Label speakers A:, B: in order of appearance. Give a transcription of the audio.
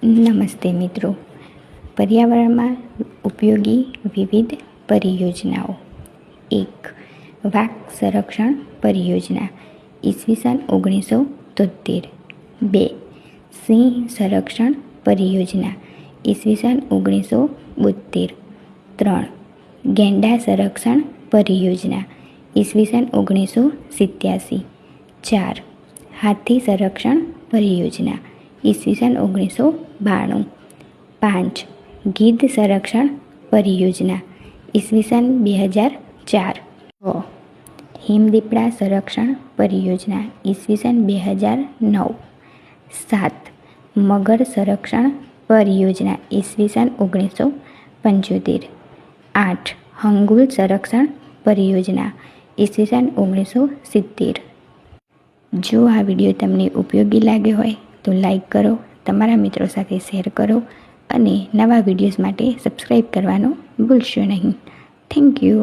A: નમસ્તે મિત્રો, પર્યાવરણમાં ઉપયોગી વિવિધ પરિયોજનાઓ. 1. વાઘ સંરક્ષણ પરિયોજના ઈસવીસન 1973. 2. સિંહ સંરક્ષણ પરિયોજના ઈસવીસન 1972. 3. ગેંડા સંરક્ષણ પરિયોજના ઈસવીસન 1987. 4. હાથી સંરક્ષણ પરિયોજના ઈસવીસન 1992. 5. ગીધ સંરક્ષણ પરિયોજના ઈસવીસન 2004. 6. હિમદીપડા સંરક્ષણ પરિયોજના ઈસવીસન 2009. 7. મગર સંરક્ષણ પરિયોજના ઈસવીસન 1975. 8. હંગુલ સંરક્ષણ પરિયોજના ઈસવીસન 1970. જો આ વિડીયો તમને ઉપયોગી લાગ્યો હોય તો લાઈક કરો, તમારા મિત્રો સાથે શેર કરો અને નવા વિડીયોઝ માટે સબસ્ક્રાઈબ કરવાનું ભૂલશો નહીં. Thank you.